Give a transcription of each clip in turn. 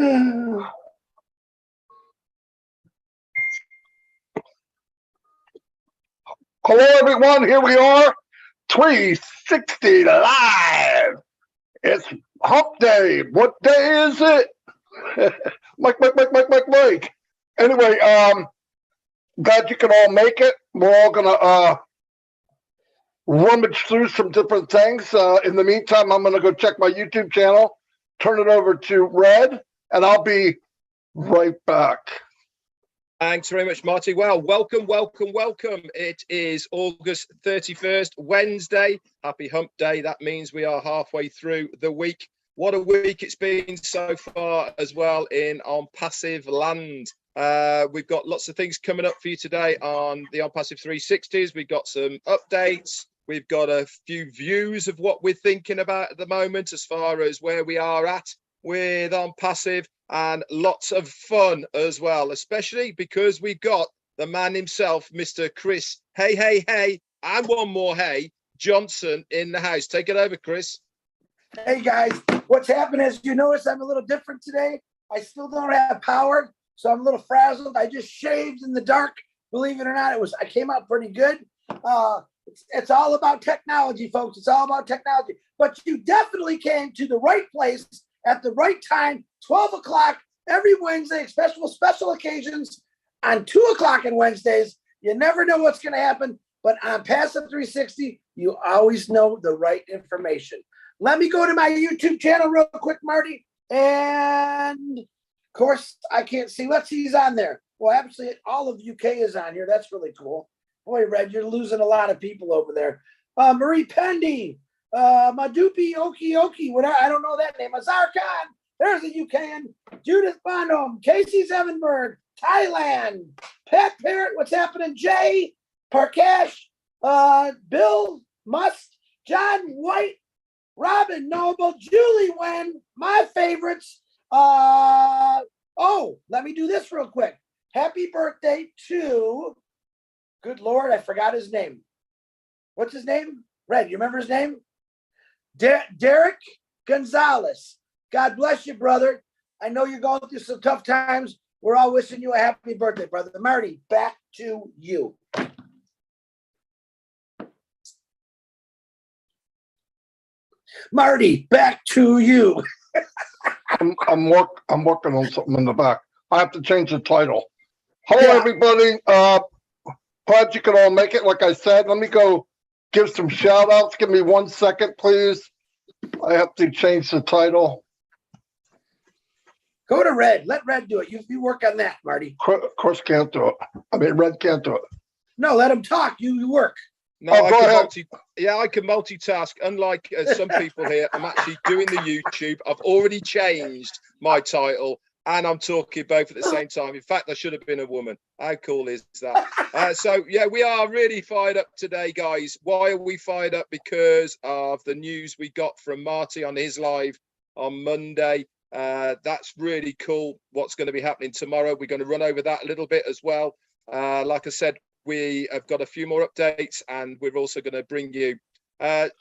Hello, everyone. Here we are, 360 live. It's hump day. What day is it? Mike. Anyway, glad you can all make it. We're all gonna rummage through some different things. In the meantime, I'm gonna go check my YouTube channel, turn it over to Red, and I'll be right back. Thanks very much, Marty. Well, welcome. It is August 31st, Wednesday. Happy hump day. That means we are halfway through the week. What a week it's been so far as well in On Passive land. We've got lots of things coming up for you today on the On Passive 360s. We've got some updates. We've got a few views of what we're thinking about at the moment as far as where we are at with On Passive, and lots of fun as well, especially because we've got the man himself, Mr. Chris, hey, and one more hey, Johnson in the house. Take it over, Chris. Hey guys, what's happening is you notice I'm a little different today. I still don't have power, so I'm a little frazzled. I just shaved in the dark. Believe it or not, I came out pretty good. It's all about technology, folks. It's all about technology. But you definitely came to the right place at the right time, 12 o'clock every Wednesday, special occasions on 2 o'clock on Wednesdays. You never know what's going to happen, but on Passive 360, you always know the right information. Let me go to my YouTube channel real quick, Marty. And of course, I can't see. Let's see, he's on there. Well, actually, all of UK is on here. That's really cool. Boy, Red, you're losing a lot of people over there. Marie Pendy, Madupi Oki, whatever. I don't know that name. Azar Khan, there's a UKan. Judith Bonham, Casey Zevenberg, Thailand, Pat Parrott, what's happening? Jay Parkash, Bill Must, John White, Robin Noble, Julie Wen, my favorites. Let me do this real quick. Happy birthday to, good Lord, I forgot his name. What's his name? Red, you remember his name? Derek Gonzalez. God bless you, brother. I know you're going through some tough times. We're all wishing you a happy birthday, brother. Marty, back to you. Marty, back to you. I'm working on something in the back. I have to change the title. Hello, everybody. Glad you can all make it. Like I said, let me go give some shout outs. Give me 1 second, please. I have to change the title. Go to Red. Let Red do it. You work on that, Marty. Chris can't do it. I mean, Red can't do it. No, let him talk. You work. No, I can multitask. Unlike some people here, I'm actually doing the YouTube. I've already changed my title, and I'm talking both at the same time. In fact, I should have been a woman. How cool is that? So, yeah, we are really fired up today, guys. Why are we fired up? Because of the news we got from Marty on his live on Monday. That's really cool. What's going to be happening tomorrow? We're going to run over that a little bit as well. Like I said, we have got a few more updates, and we're also going to bring you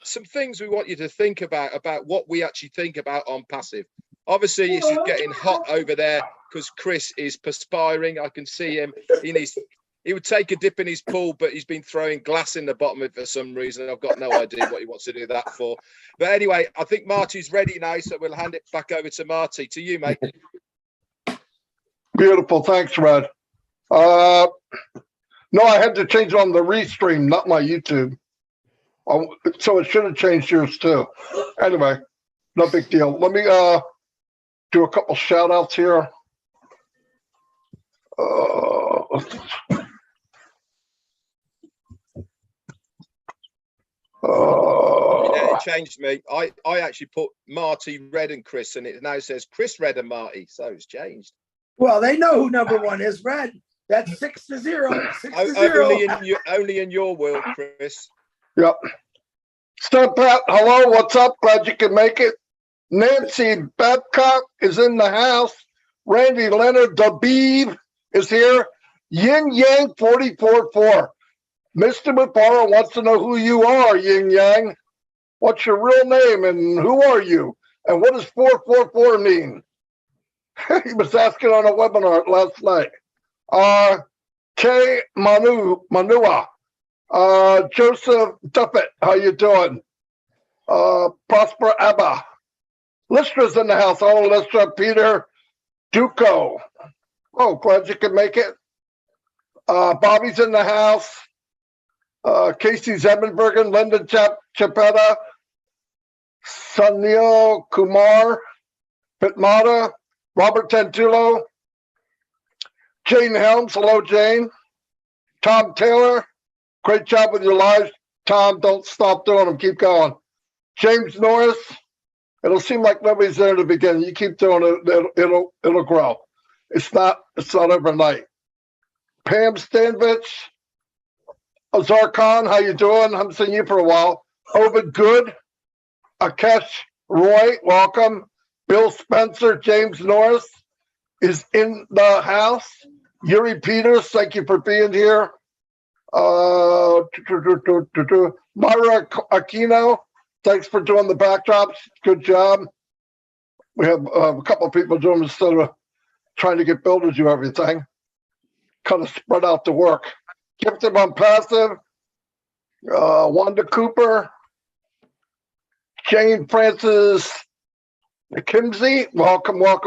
some things we want you to think about what we actually think about On Passive. Obviously, this is getting hot over there because Chris is perspiring. I can see him. He would take a dip in his pool, but he's been throwing glass in the bottom of it for some reason. I've got no idea what he wants to do that for. But anyway, I think Marty's ready now, so we'll hand it back over to Marty. To you, mate. Beautiful. Thanks, Red. No, I had to change on the restream, not my YouTube. So it should have changed yours too. Anyway, no big deal. Let me do a couple shout outs here. Yeah, it changed me. I actually put Marty, Red, and Chris, and it now says Chris, Red, and Marty. So it's changed. Well, they know who number one is. Red. That's 6-0. 6-0. Only in your world, Chris. Yep. Stump Pat, hello, what's up? Glad you can make it. Nancy Babcock is in the house. Randy Leonard Dabib is here. Yin Yang 44-4. Mr. McFarland wants to know who you are, Yin Yang. What's your real name and who are you? And what does 444 mean? He was asking on a webinar last night. K Manua. Joseph Duffett, how you doing? Prosper Abba. Listra's in the house. Oh, Listra, Peter Duco. Oh, glad you could make it. Bobby's in the house. Casey Zemenbergen, Linda Chapetta, Sunil Kumar, Pitmata, Robert Tantulo, Jane Helms. Hello, Jane. Tom Taylor. Great job with your lives. Tom, don't stop doing them. Keep going. James Norris. It'll seem like nobody's there in the beginning. You keep doing it, it'll grow. It's not overnight. Pam Stanvich. Azar Khan, how you doing? I haven't seen you for a while. Ovid Good. Akesh Roy, welcome. Bill Spencer, James Norris is in the house. Yuri Peters, thank you for being here. Myra Aquino, thanks for doing the backdrops. Good job. We have a couple of people doing instead of trying to get Bill to do everything. Kind of spread out the work. Gifted on Passive, Wanda Cooper, Jane Francis McKimsey, welcome. Not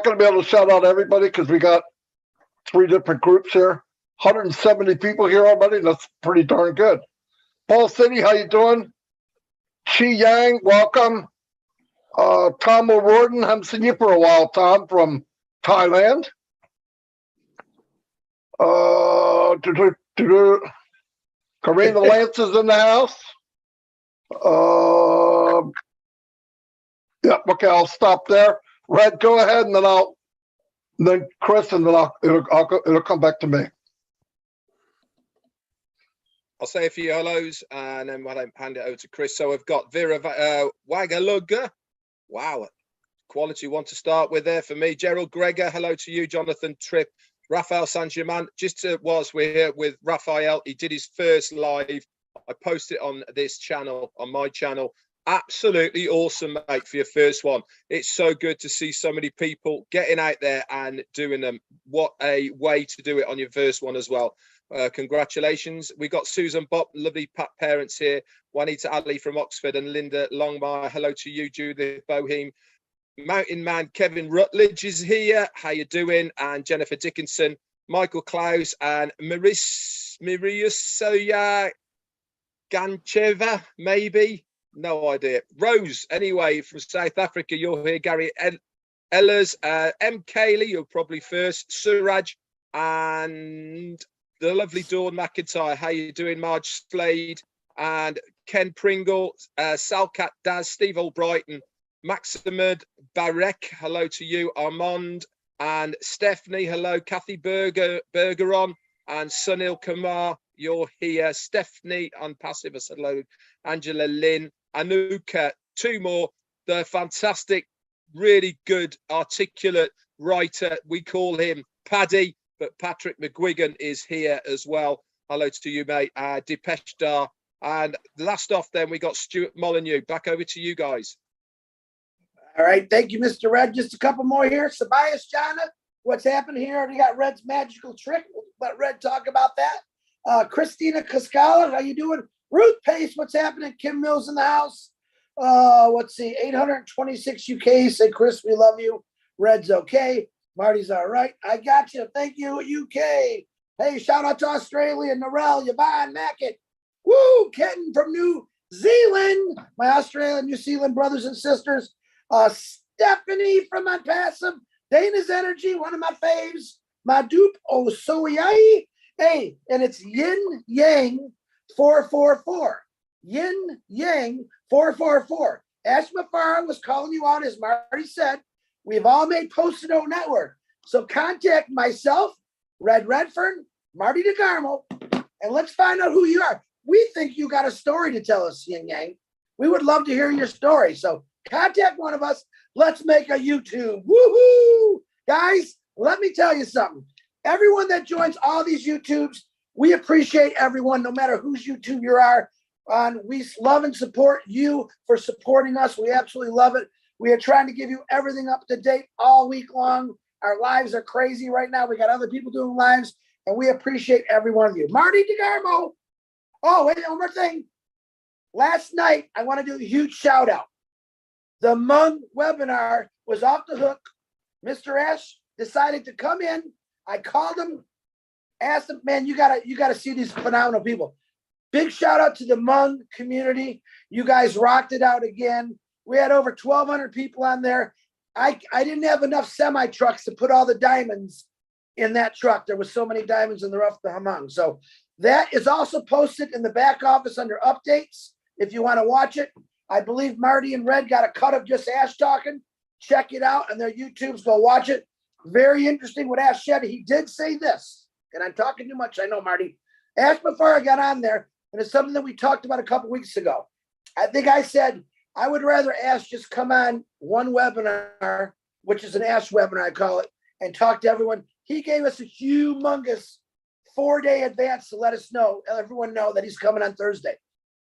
going to be able to shout out everybody because we got 3 different groups here. 170 people here already. That's pretty darn good. Paul City, how you doing? Chi Yang, welcome. Tom O'Riordan, haven't seen you for a while, Tom, from Thailand. Karina Lance is in the house. Yeah, okay, I'll stop there. Red, go ahead, and then Chris, and then it'll come back to me. I'll say a few hellos, and then I'll hand it over to Chris. So we've got Vera Wagaluga. Wow, quality one to start with there for me. Gerald Gregor, hello to you. Jonathan Tripp. Raphael Saint-Germain, we're here with Raphael. He did his first live. I posted it on this channel, on my channel. Absolutely awesome, mate, for your first one. It's so good to see so many people getting out there and doing them. What a way to do it on your first one as well. Congratulations. We got Susan Bopp, lovely parents here. Juanita Ali from Oxford and Linda Longmire. Hello to you, Judith Boheme. Mountain Man Kevin Rutledge is here. How you doing? And Jennifer Dickinson, Michael Klaus, and Maria Soya Gancheva, maybe. No idea. Rose, anyway, from South Africa. You're here. Gary Ellers, M. Cayley, you're probably first. Suraj, and the lovely Dawn McIntyre. How you doing? Marge Slade, and Ken Pringle, Salcat Daz, Steve Albrighton, Maximud Barek, hello to you. Armand and Stephanie, hello. Kathy Bergeron and Sunil Kumar, you're here. Stephanie on Passive, hello. Angela Lynn, Anuka, 2 more. The fantastic, really good, articulate writer. We call him Paddy, but Patrick McGuigan is here as well. Hello to you, mate. Depeche Dar. And last off, then we got Stuart Molyneux. Back over to you guys. All right, thank you, Mr. Red. Just a couple more here. Sabias Jana, what's happening here? Already got Red's magical trick. We'll let Red talk about that. Christina Cascala, how you doing? Ruth Pace, what's happening? Kim Mills in the house. Let's see, 826 UK. Say, Chris, we love you. Red's okay. Marty's all right. I got you. Thank you, UK. Hey, shout out to Australia, Narelle, Yvonne, Mackett. Woo, Kenton from New Zealand. My Australian, New Zealand brothers and sisters. Stephanie from my Passive, Dana's Energy, one of my faves, my dupe Osoyai. Hey, and it's Yin Yang 444. Yin Yang 444. Ashma Farah was calling you out, as Marty said. We've all made Post-it-Note Network. So contact myself, Red Redfern, Marty DeGarmo, and let's find out who you are. We think you got a story to tell us, Yin Yang. We would love to hear your story. So contact one of us. Let's make a YouTube. Woohoo! Guys, let me tell you something. Everyone that joins all these YouTubes, we appreciate everyone, no matter whose YouTube you are on. We love and support you for supporting us. We absolutely love it. We are trying to give you everything up to date all week long. Our lives are crazy right now. We got other people doing lives, and we appreciate every one of you. Marty DeGarmo. Oh, wait, one more thing. Last night, I want to do a huge shout out. The Hmong webinar was off the hook. Mr. Ash decided to come in. I called him, asked him, man, you gotta see these phenomenal people. Big shout out to the Hmong community. You guys rocked it out again. We had over 1,200 people on there. I didn't have enough semi trucks to put all the diamonds in that truck. There was so many diamonds in the rough of the Hmong. So that is also posted in the back office under updates. If you want to watch it, I believe Marty and Red got a cut of just Ash talking. Check it out on their YouTubes. Go watch it. Very interesting what Ash said. He did say this, and I'm talking too much. I know, Marty. Ash, before I got on there, and it's something that we talked about a couple weeks ago. I think I said I would rather Ash just come on one webinar, which is an Ash webinar, I call it, and talk to everyone. He gave us a humongous 4-day advance to let us know, everyone know that he's coming on Thursday.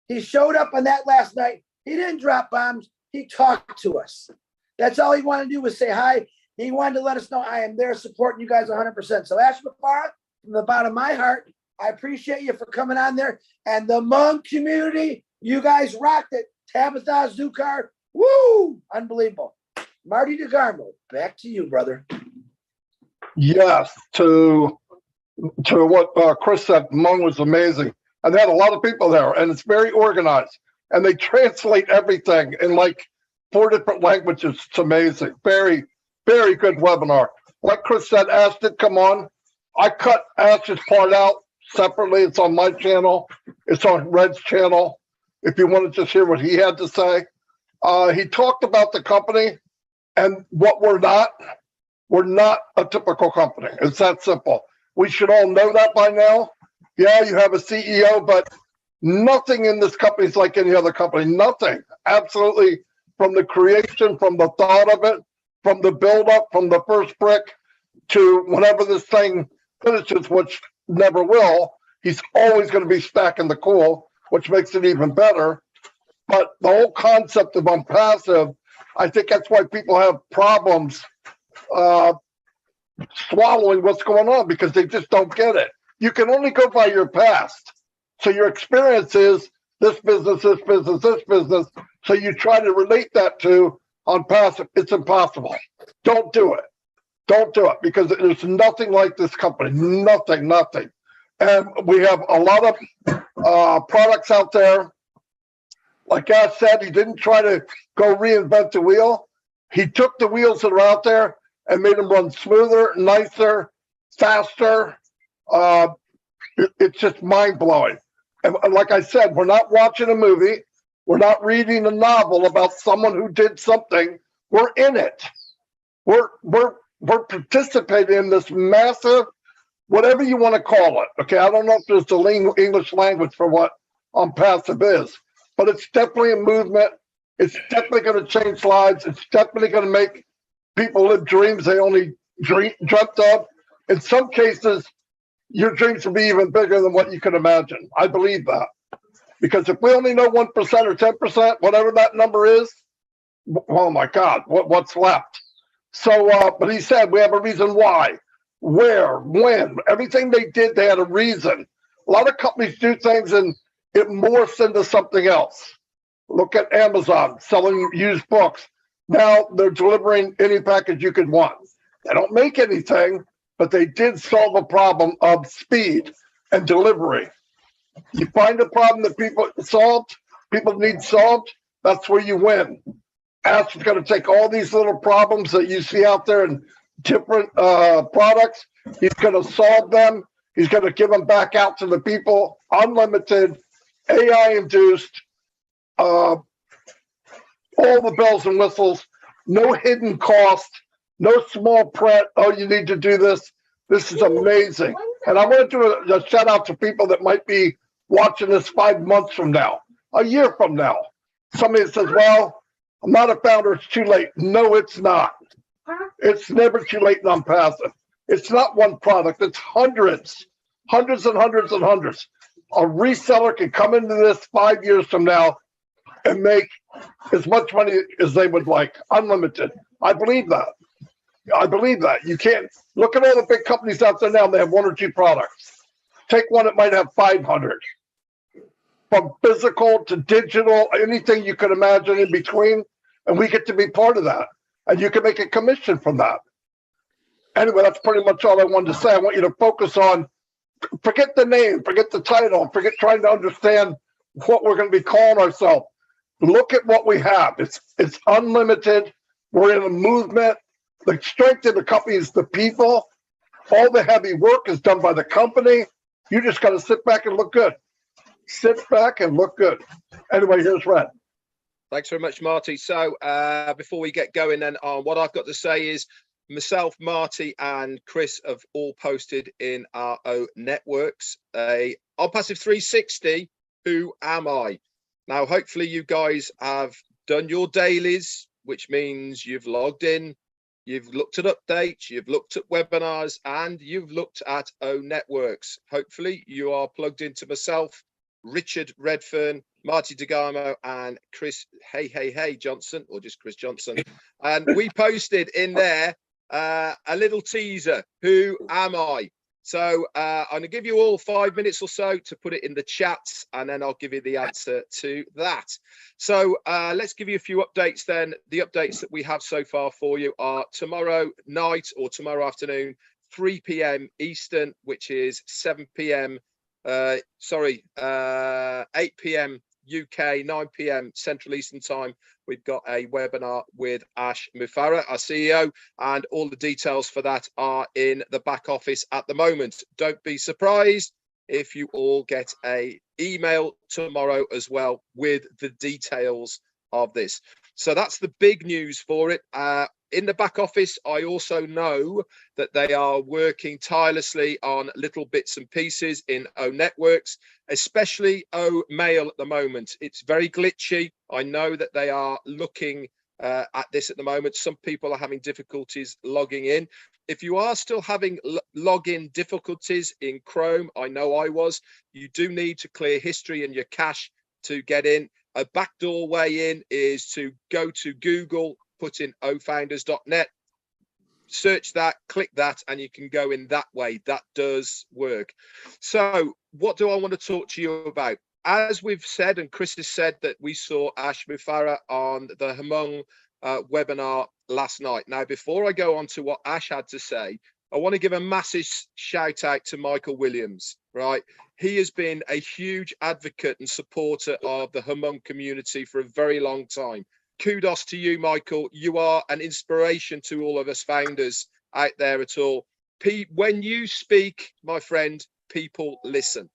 He showed up on that last night. He didn't drop bombs. He talked to us. That's all he wanted to do was say hi. He wanted to let us know I am there supporting you guys 100%. So Ash Mafara, from the bottom of my heart, I appreciate you for coming on there. And the Hmong community, you guys rocked it. Tabitha Zukar, woo! Unbelievable. Marty DeGarmo, back to you, brother. Yes, to what Chris said, Hmong was amazing. And they had a lot of people there, and it's very organized. And they translate everything in like 4 different languages. It's amazing. Very, very good webinar. Like Chris said, Ash did come on. I cut Ash's part out separately. It's on my channel. It's on Red's channel. If you want to just hear what he had to say. He talked about the company and what we're not. We're not a typical company. It's that simple. We should all know that by now. Yeah, you have a CEO, but nothing in this company is like any other company. Nothing. Absolutely. From the creation, from the thought of it, from the build-up, from the first brick to whenever this thing finishes, which never will, he's always going to be stacking the cool, which makes it even better. But the whole concept of unpassive, I think that's why people have problems swallowing what's going on, because they just don't get it. You can only go by your past. So your experience is this business, this business, this business. So you try to relate that to on passive. It's impossible. Don't do it. Don't do it, because there's nothing like this company. Nothing. And we have a lot of products out there. Like Ash said, he didn't try to go reinvent the wheel. He took the wheels that are out there and made them run smoother, nicer, faster. It's just mind-blowing. And like I said, we're not watching a movie. We're not reading a novel about someone who did something. We're in it. We're participating in this massive, whatever you want to call it. Okay, I don't know if there's the English language for what passive is, but it's definitely a movement. It's definitely going to change lives. It's definitely going to make people live dreams they only dreamt of. In some cases, your dreams will be even bigger than what you can imagine. I believe that. Because if we only know 1% or 10%, whatever that number is, oh my God, what's left? So, but he said we have a reason why, where, when, everything they did, they had a reason. A lot of companies do things and it morphs into something else. Look at Amazon selling used books. Now they're delivering any package you could want. They don't make anything, but they did solve a problem of speed and delivery. You find a problem that people need solved, that's where you win. Ash is going to take all these little problems that you see out there in different products. He's going to solve them. He's going to give them back out to the people, unlimited, AI-induced, all the bells and whistles, no hidden cost, no small print. Oh, you need to do this. This is amazing. And I want to do a shout out to people that might be watching this 5 months from now, a year from now. Somebody says, well, I'm not a founder, it's too late. No, it's not. It's never too late on passive. It's not one product, it's hundreds and hundreds and hundreds. A reseller can come into this 5 years from now and make as much money as they would like, unlimited. I believe that. I believe that. You can't look at all the big companies out there now. They have one or two products. Take one that might have 500. From physical to digital, anything you could imagine in between, and we get to be part of that. And you can make a commission from that. Anyway, that's pretty much all I wanted to say. I want you to focus on, forget the name, forget the title, forget trying to understand what we're going to be calling ourselves. Look at what we have. It's unlimited. We're in a movement. The strength of the company is the people. All the heavy work is done by the company. You just got to sit back and look good. Sit back and look good. Anyway, here's Red. Thanks very much, Marty. So before we get going then on, what I've got to say is myself, Marty and Chris have all posted in our own networks on Passive 360, who am I? Now, hopefully you guys have done your dailies, which means you've logged in, you've looked at updates, you've looked at webinars, and you've looked at own networks. Hopefully you are plugged into myself, Richard Redfern, Marty DeGamo, and Chris Hey Johnson, or just Chris Johnson. And we posted in there a little teaser. Who am I? So I'm going to give you all 5 minutes or so to put it in the chats, and then I'll give you the answer to that. So let's give you a few updates then. The updates that we have so far for you are tomorrow night or tomorrow afternoon, 3 p.m. Eastern, which is 7 p.m. 8 p.m. UK, 9 p.m. Central Eastern Time. We've got a webinar with Ash Mufareh, our CEO, and all the details for that are in the back office at the moment. Don't be surprised if you all get a email tomorrow as well with the details of this. So that's the big news for it. In the back office, I also know that they are working tirelessly on little bits and pieces in O Networks, especially O Mail at the moment. It's very glitchy. I know that they are looking at this at the moment. Some people are having difficulties logging in. If you are still having login difficulties in Chrome, I know I was, you do need to clear history and your cache to get in. A backdoor way in is to go to Google, put in ofounders.net, search that, click that, and you can go in that way. That does work. So what do I want to talk to you about? As we've said, and Chris has said, that we saw Ash Mufareh on the Hmong webinar last night. Now, before I go on to what Ash had to say, I want to give a massive shout out to Michael Williams, right? He has been a huge advocate and supporter of the Hmong community for a very long time. Kudos to you, Michael. You are an inspiration to all of us founders out there at all. When you speak, my friend, people listen.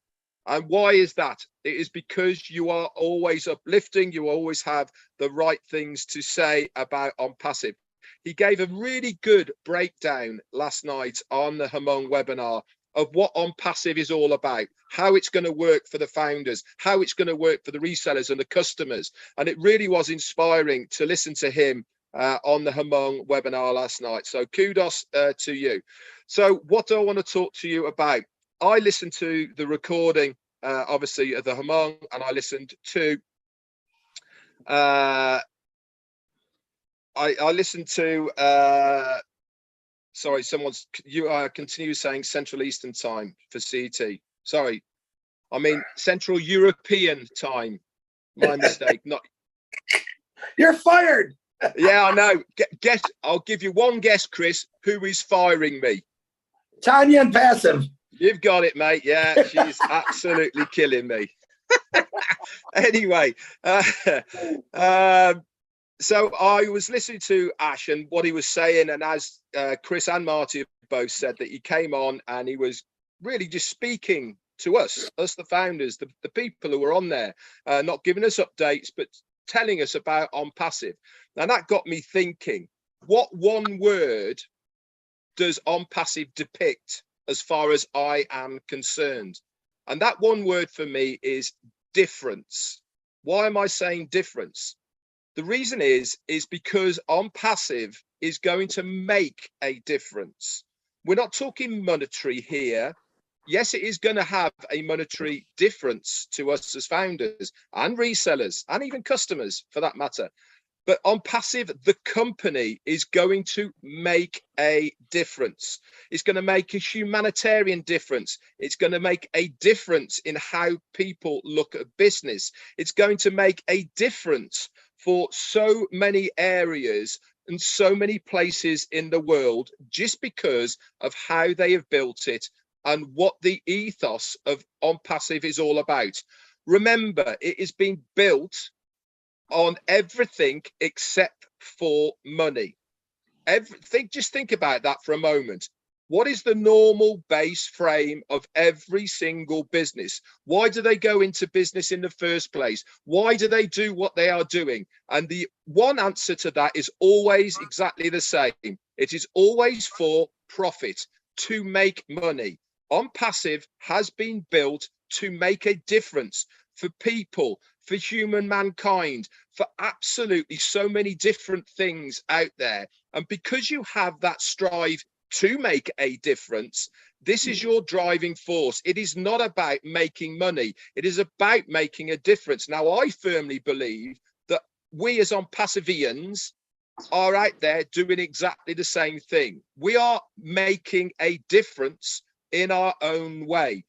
And why is that? It is because you are always uplifting. You always have the right things to say about On Passive. He gave a really good breakdown last night on the Hmong webinar of what On Passive is all about, how it's going to work for the founders, how it's going to work for the resellers and the customers. And it really was inspiring to listen to him on the Hmong webinar last night. So kudos to you. So what do I want to talk to you about? I listened to the recording, obviously, of the Hmong, and I listened to I listened to sorry, you continue saying Central Eastern Time for CET. Sorry, I mean Central European Time. My mistake. Not. You're fired. Yeah, I know. Guess. I'll give you one guess, Chris. Who is firing me? Tanya and Passive. You've got it, mate. Yeah, she's absolutely killing me. Anyway, so I was listening to Ash and what he was saying, and as Chris and Marty both said, that he came on and he was really just speaking to us the founders, the people who were on there, not giving us updates, but telling us about On Passive. And that got me thinking, what one word does On Passive depict as far as I am concerned? And that one word for me is difference. Why am I saying difference? The reason is because On Passive is going to make a difference. We're not talking monetary here. Yes, it is going to have a monetary difference to us as founders and resellers and even customers for that matter. But on passive, the company is going to make a difference. It's going to make a humanitarian difference. It's going to make a difference in how people look at business. It's going to make a difference for so many areas and so many places in the world just because of how they have built it and what the ethos of On Passive is all about. Remember, it is being built on everything except for money. Just think about that for a moment. What is the normal base frame of every single business? Why do they go into business in the first place? Why do they do what they are doing? And the one answer to that is always exactly the same. It is always for profit, to make money. On Passive has been built to make a difference for people, for human mankind, for absolutely so many different things out there. And because you have that strive to make a difference, this is your driving force. It is not about making money. It is about making a difference. Now, I firmly believe that we as On Passivians are out there doing exactly the same thing. We are making a difference in our own way.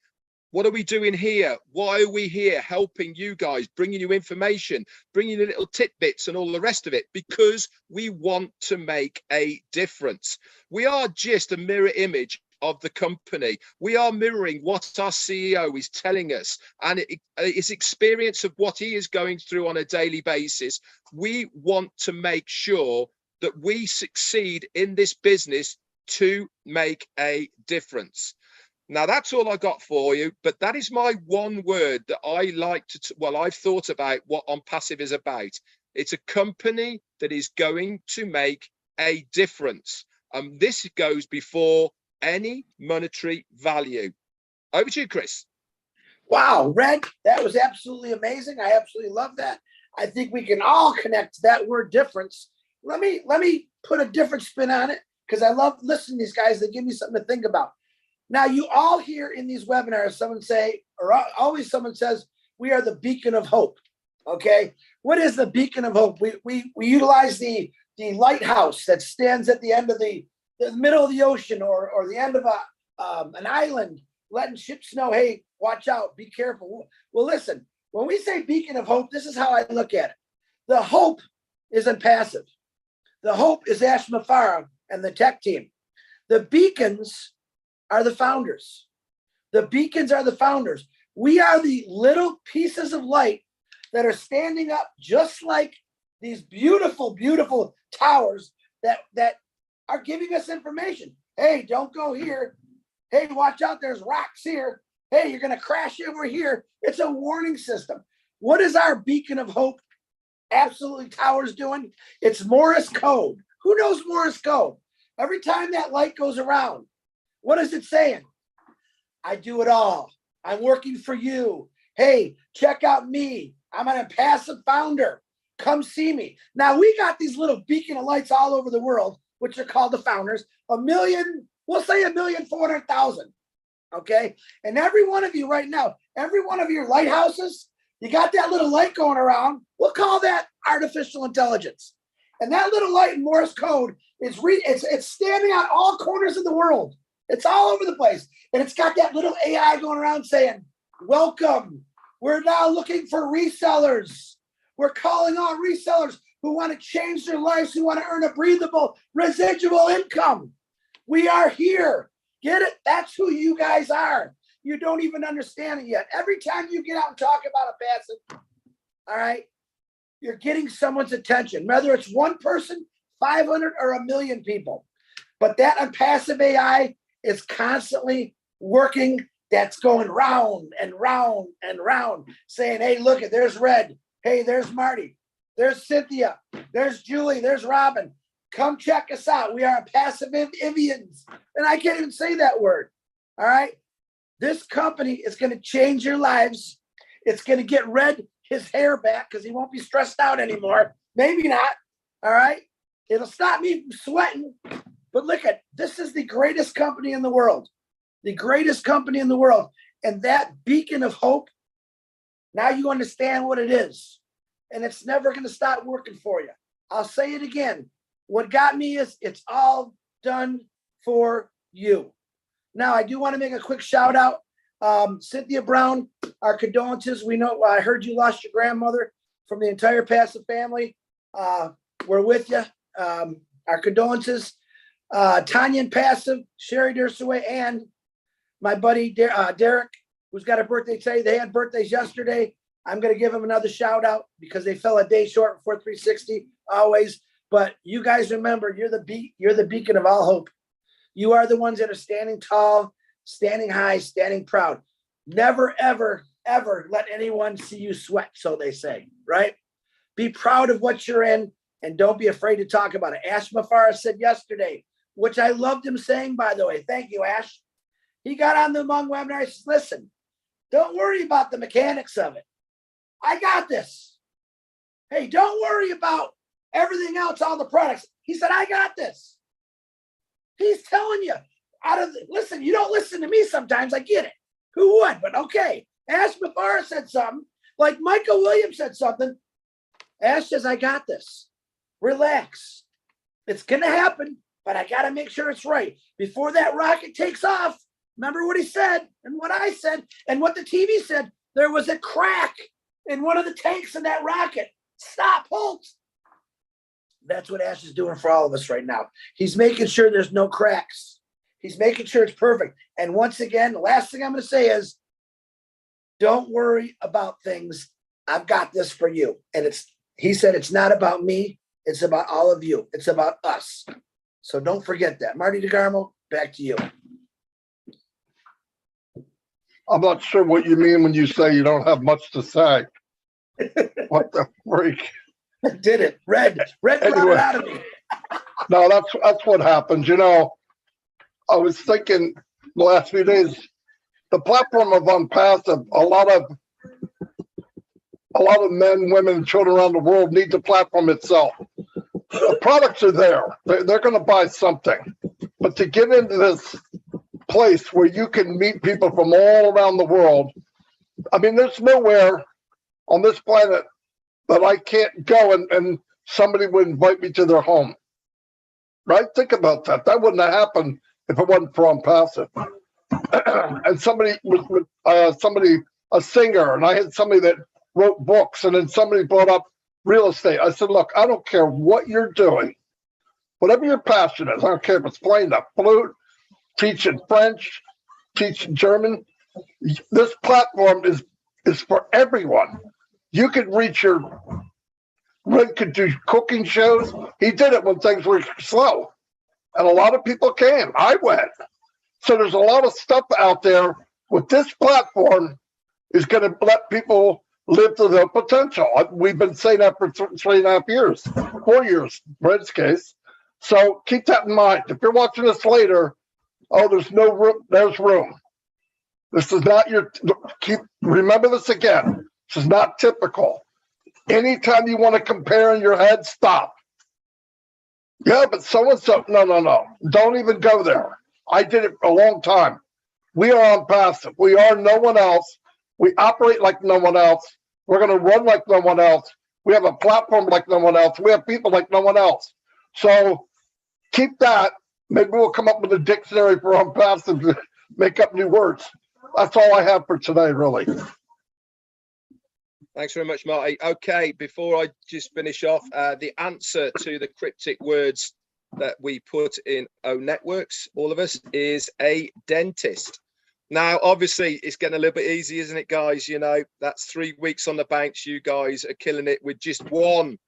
What are we doing here? Why are we here helping you guys, bringing you information, bringing you little tidbits and all the rest of it? Because we want to make a difference. We are just a mirror image of the company. We are mirroring what our CEO is telling us and his experience of what he is going through on a daily basis. We want to make sure that we succeed in this business to make a difference. Now, that's all I got for you, but that is my one word that I like to, I've thought about what On Passive is about. It's a company that is going to make a difference. And this goes before any monetary value. Over to you, Chris. Wow, Red, that was absolutely amazing. I absolutely love that. I think we can all connect to that word difference. Let me put a different spin on it because I love listening to these guys. They give me something to think about. Now, you all hear in these webinars, someone say, or always someone says, we are the beacon of hope. Okay. What is the beacon of hope? We utilize the lighthouse that stands at the end of the middle of the ocean or the end of an island, letting ships know, hey, watch out, be careful. Well, listen, when we say beacon of hope, this is how I look at it. The hope isn't passive. The hope is Ash Mafara and the tech team. The beacons are the founders. The beacons are the founders. We are the little pieces of light that are standing up just like these beautiful, beautiful towers that are giving us information. Hey, don't go here. Hey, watch out, there's rocks here. Hey, you're going to crash over here. It's a warning system. What is our beacon of hope absolutely towers doing? It's Morse code. Who knows Morse code? Every time that light goes around, what is it saying? I do it all. I'm working for you. Hey, check out me. I'm a passive founder. Come see me. Now, we got these little beacon of lights all over the world, which are called the founders. 1 million, we'll say 1,400,000. Okay. And every one of you right now, every one of your lighthouses, you got that little light going around. We'll call that artificial intelligence. And that little light in Morse code is it's standing on all corners of the world. It's all over the place. And it's got that little AI going around saying, welcome. We're now looking for resellers. We're calling on resellers who want to change their lives, who want to earn a breathable residual income. We are here. Get it? That's who you guys are. You don't even understand it yet. Every time you get out and talk about a passive, all right, you're getting someone's attention, whether it's one person, 500 or 1 million people. But that passive AI is constantly working. That's going round and round and round, saying, hey, look, there's Red. Hey, there's Marty. There's Cynthia. There's Julie. There's Robin. Come check us out. We are passive Ivians. And I can't even say that word. All right. This company is going to change your lives. It's going to get Red his hair back because he won't be stressed out anymore. Maybe not. All right. It'll stop me from sweating. But look at this is the greatest company in the world. the greatest company in the world. And that beacon of hope, now you understand what it is. And it's never going to stop working for you. I'll say it again. What got me is it's all done for you. Now, I do want to make a quick shout out. Cynthia Brown, our condolences. We know, I heard you lost your grandmother. From the entire Passive family. We're with you. Our condolences. Tanya and Passive, Sherry Dersaway, and my buddy Derek, who's got a birthday today. They had birthdays yesterday. I'm going to give them another shout out because they fell a day short before 360 always. But you guys remember, you're the beacon of all hope. You are the ones that are standing tall, standing high, standing proud. Never, ever, ever let anyone see you sweat, so they say, right? Be proud of what you're in and don't be afraid to talk about it. Ash Mafara said yesterday, which I loved him saying, by the way. Thank you, Ash. He got on the Hmong webinar. He says, listen, don't worry about the mechanics of it. I got this. Hey, don't worry about everything else, all the products. He said, I got this. He's telling you, listen, you don't listen to me sometimes. I get it. Who would? But okay. Ash Mafara said something. Like Michael Williams said something. Ash says, I got this. Relax. It's going to happen, but I got to make sure it's right. Before that rocket takes off, remember what he said and what I said and what the TV said. There was a crack in one of the tanks in that rocket. Stop, halt. That's what Ash is doing for all of us right now. He's making sure there's no cracks. He's making sure it's perfect. And once again, the last thing I'm going to say is, don't worry about things. I've got this for you. And he said, it's not about me. It's about all of you. It's about us. So don't forget that. Marty DeGarmo, back to you. I'm not sure what you mean when you say you don't have much to say. What the freak? I did it. Red brought Anyway. it out of me. No, that's what happens. You know, I was thinking the last few days, the platform of Unpassive, a lot of men, women, and children around the world need the platform itself. The products are there. They're going to buy something. But to get into this place where you can meet people from all around the world, I mean, there's nowhere on this planet that I can't go and somebody would invite me to their home. Right? Think about that. That wouldn't have happened if it wasn't for Unpassive. And somebody was a singer, and I had somebody that wrote books, and then somebody brought up real estate. I said, look, I don't care what you're doing, whatever your passion is. I don't care if it's playing the flute, teaching French, teaching German. This platform is for everyone. You could reach Red could do cooking shows. He did it when things were slow, and a lot of people came. I went. So there's a lot of stuff out there with this platform is going to let people live to their potential. We've been saying that for 3.5 years, 4 years, Red's case. So keep that in mind. If you're watching this later, there's no room. There's room. This is not remember this again. This is not typical. Anytime you want to compare in your head, stop. Yeah, but so-and-so, no. Don't even go there. I did it for a long time. We are Unpassive. We are no one else. We operate like no one else. We're going to run like no one else. We have a platform like no one else. We have people like no one else. So keep that. Maybe we'll come up with a dictionary for Unpassive to make up new words. That's all I have for today, really. Thanks very much, Marty. Okay, before I just finish off, the answer to the cryptic words that we put in O Networks, all of us, is a dentist. Now, obviously, it's getting a little bit easy, isn't it, guys? You know, that's 3 weeks on the banks. You guys are killing it with just one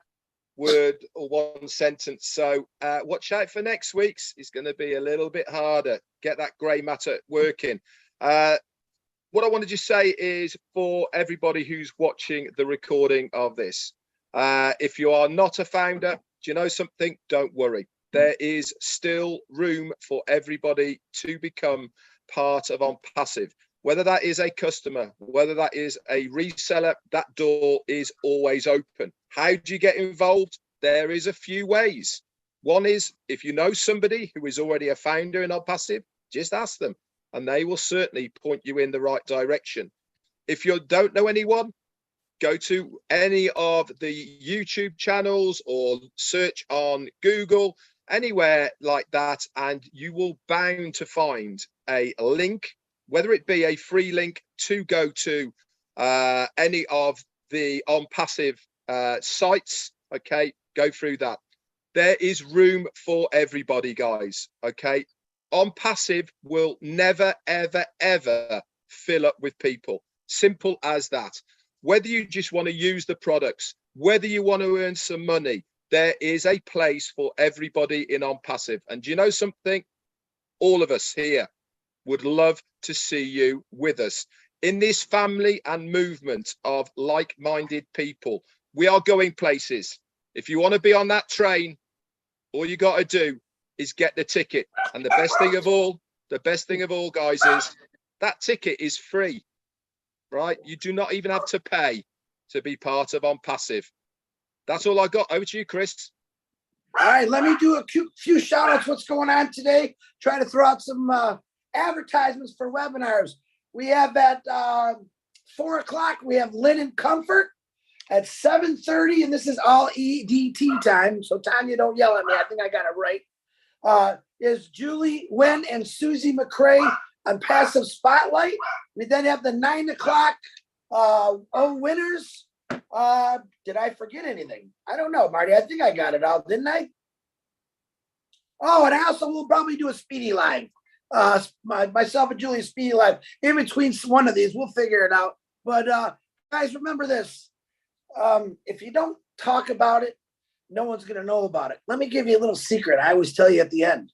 word or one sentence. So watch out for next week's. It's going to be a little bit harder. Get that grey matter working. What I want to just say is for everybody who's watching the recording of this, if you are not a founder, do you know something? Don't worry. There is still room for everybody to become part of Unpassive. Whether that is a customer, whether that is a reseller, that door is always open. How do you get involved? There is a few ways. One is if you know somebody who is already a founder in Unpassive, just ask them. and they will certainly point you in the right direction. If you don't know anyone, go to any of the YouTube channels or search on Google, anywhere like that, and you will bound to find a link, whether it be a free link to go to any of the on passive sites. Okay, go through that. There is room for everybody, guys. Okay, on passive will never, ever, ever fill up with people. Simple as that. Whether you just want to use the products, whether you want to earn some money, there is a place for everybody in on passive. And do you know something? All of us here would love to see you with us in this family and movement of like-minded people. We are going places. If you want to be on that train, all you got to do is get the ticket. And the best thing of all, guys, is that ticket is free, right? You do not even have to pay to be part of on passive. That's all I got. Over to you, Chris. All right, let me do a few shout outs. What's going on today? Try to throw out some advertisements for webinars. We have at 4 o'clock, we have Linen Comfort. At 7:30, and this is all EDT time, so Tanya, don't yell at me. I think I got it right. Is Julie Wen and Susie McCrae on Passive Spotlight. We then have the 9 o'clock winners. Did I forget anything? I don't know, Marty. I think I got it all, didn't I? Oh, and I also will probably do a speedy live. Myself and Julie speedy live in between one of these. We'll figure it out. But guys, remember this. If you don't talk about it, no one's going to know about it. Let me give you a little secret. I always tell you at the end,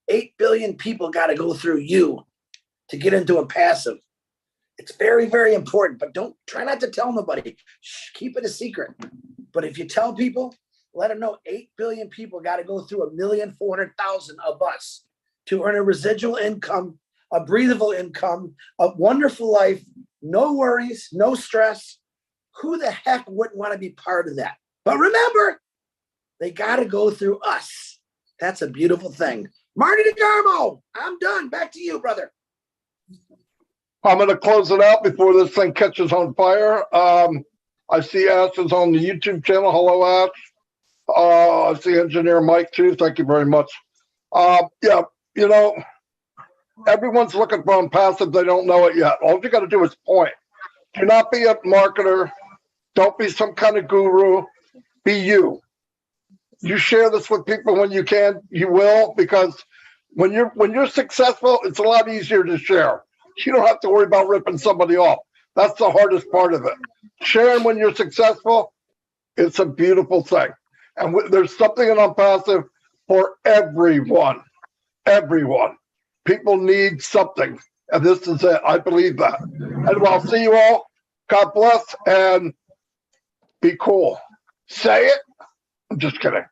8 billion people got to go through you to get into a passive. It's very, very important, but try not to tell nobody. Shh, keep it a secret. But if you tell people, let them know 8 billion people got to go through 1,400,000 of us to earn a residual income, a breathable income, a wonderful life, no worries, no stress. Who the heck wouldn't want to be part of that? But remember, they got to go through us. That's a beautiful thing. Marty DeGarmo, I'm done. Back to you, brother. I'm going to close it out before this thing catches on fire. I see Ash is on the YouTube channel. Hello, Ash. I see Engineer Mike, too. Thank you very much. Yeah, you know, everyone's looking for on passive. They don't know it yet. All you got to do is point. Do not be a marketer. Don't be some kind of guru. Be you. You share this with people when you can. You will, because when you're successful, it's a lot easier to share. You don't have to worry about ripping somebody off. That's the hardest part of it. Sharing when you're successful, it's a beautiful thing. And there's something in on passive for everyone. Everyone. People need something. And this is it. I believe that. And I'll see you all. God bless and be cool. Say it. I'm just kidding.